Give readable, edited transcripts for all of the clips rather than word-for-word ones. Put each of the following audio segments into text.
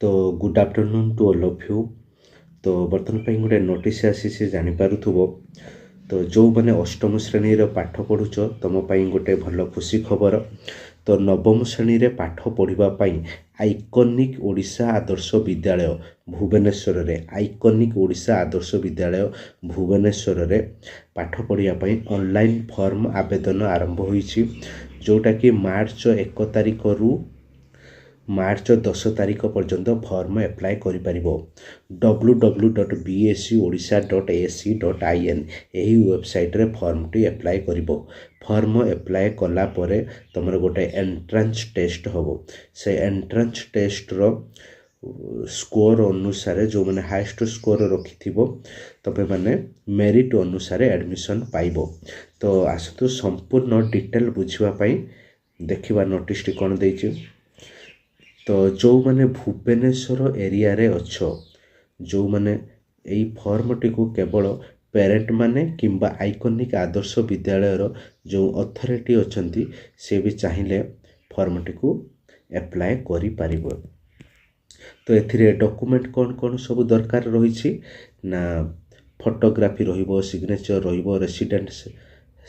तो good afternoon to all of you. तो बर्तमान पे गोटे नोटिस आसी जानीपु तो जो मैंने अष्टम श्रेणी पाठ पढ़ुच तुम गोटे भल खुशी खबर। तो नवम श्रेणी रे पाठ पढ़ापी आइकनिक ओडिशा आदर्श विद्यालय भुवनेश्वर रे आइकनिक ओडिशा आदर्श विद्यालय भुवनेश्वर रे पाठ पढ़ापी ऑनलाइन फॉर्म आवेदन आरंभ होईछि जोटा कि मार्च 1 तारिख रु मार्च 10 तारिख पर्यंत फॉर्म एप्लाय करिपारिबो। www.bscodisha.ac.in एही वेबसाइट रे फॉर्म टी एप्लाय करिबो। फॉर्म एप्लाय कला परे तमर गोटे एंट्रेंस टेस्ट होबो। से एंट्रेंस टेस्ट रो स्कोर अनुसार जो मैंने हाईएस्ट स्कोर रखिथिबो तबे माने मेरिट अनुसार एडमिशन पाइबो। तो आसतु संपूर्ण डिटेल बुझिबा पई देखिबा नोटिस टी कोन देइछि। तो जो मैंने भुवनेश्वर एरिया रे अच्छो जो मैंने यही फॉर्म टी को केवल पेरेंट माने किंबा आइकनिक आदर्श विद्यालय रो जो अथॉरिटी अछंती से भी चाहिए फॉर्म टी को एप्लाय करि पारिबो। तो एथिरे डॉक्यूमेंट कौन कौन सब दरकार रही ना फोटोग्राफी रहिबो, सिग्नेचर रहिबो, रेसिडेंस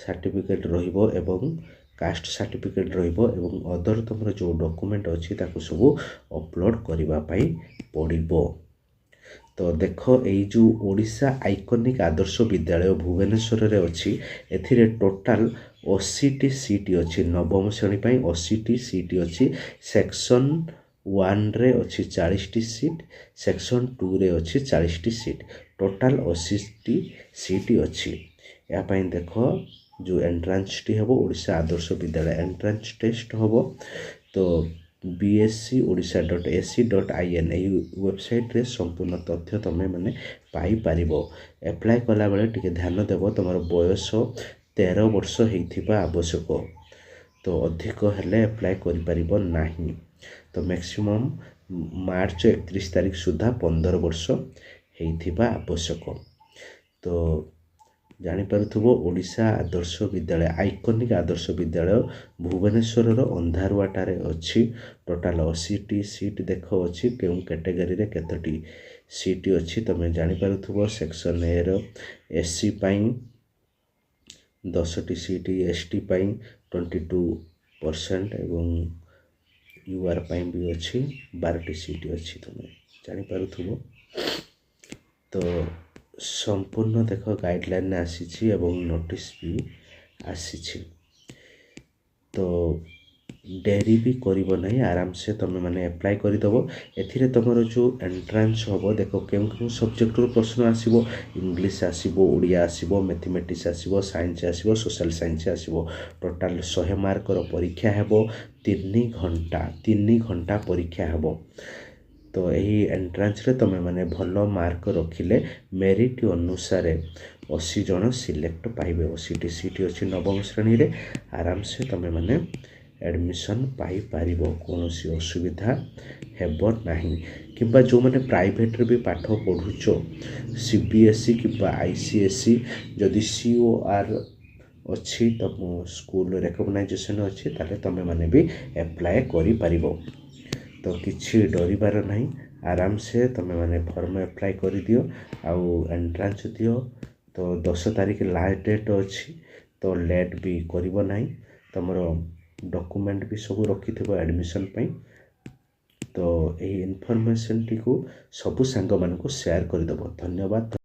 सर्टिफिकेट रहिबो एवं कास्ट सर्टिफिकेट रहिबो एवं अदर तुमर जो डॉक्यूमेंट अछि ताको सब अपलोड करिबा पई पड़िबो। तो देख एई जो ओडिशा आइकनिक आदर्श विद्यालय भुवनेश्वर रे अछि एथिरे टोटाल 80 टी सीट अछि। नवम श्रेणी पई 80 टी सीट अछि। सेक्शन 1 रे अछि 40 टी सीट, सेक्शन 2 रे अछि 40 T seat, total 80 T seat अछि। या पई देखो जो एंट्रेंस टी हबो ओडिशा आदर्श विद्यालय एंट्रेंस टेस्ट हबो। तो bscodisha.ac.in एही वेबसाइट रे संपूर्ण तथ्य तमे माने पाई पारिबो। एप्लाय कला बेले टिके ध्यान देबो तमर बयस 13 वर्ष हेइथिबा आवश्यक। तो अधिक हेले एप्लाय करि पारिबो नाही। तो मैक्सिमम मार्च 31 तारिख सुधा 15 वर्ष हेइथिबा आवश्यक। तो जानी पारुथबो ओडिशा आदर्श विद्यालय आइकनिक आदर्श विद्यालय भुवनेश्वर रो अंधारवाटारे अछि। टोटाल 80 टी सीट देखो अछि केउ कैटेगरी रे केतोटी सीट अछि तमे जानी पारुथबो। सेक्शन ए रो एससी पई 10 टी सीट, एसटी पई 22% एवं यूआर पई भी अछि 12 टी सीट अछि तमे जानी पारुथबो। तो संपूर्ण देख गाइडलाइन आसी एवं नोटिस भी आसी। तो डेरी भी करिबो नहीं, आराम से तुम मैंने एप्लाय करदेव। एथिरे तुमर जो एंट्रेंस हम देख केउ सब्जेक्ट प्रश्न आसीबो, इंग्लिश आसीबो, ओडिया आसीबो, मैथमेटिक्स आसीबो, साइंस आसीबो, सोशल साइंस आसीबो। टोटाल 100 मार्क रो परीक्षा हेबो। 3 घंटा परीक्षा हेबो। तो यही एंट्रेंस रे तुम मैंने भल मार्क रखिले मेरिट अनुसार 80 जन सिलेक्ट पाइबे। 80 टी सीट अच्छी नवम श्रेणी रे आराम से तुम मैंने एडमिशन पाई पारिबो, कौन सी असुविधा हेबो नाही। किंबा जो मैंने प्राइवेट रे भी पाठ पढ़ुचो सीबीएसई किंबा आईसीएसई जदि सीओआर अच्छी तुम स्कूल रेकग्नाइजेशन अच्छी ताले तुम मैंने भी एप्लाय करि पारिबो। तो किसी डरबार नहीं, आराम से तुम मैंने फॉर्म एप्लाय कर दियो आउ एंट्रेंस दियो। तो 10 तारिख लास्ट डेट अच्छी तो लेट भी करिवो नहीं। तुमर डॉक्यूमेंट भी सब रखिथिबो एडमिशन पई। तो यही इनफॉरमेशन टी को सब सांग मान को शेयर कर देबो। धन्यवाद।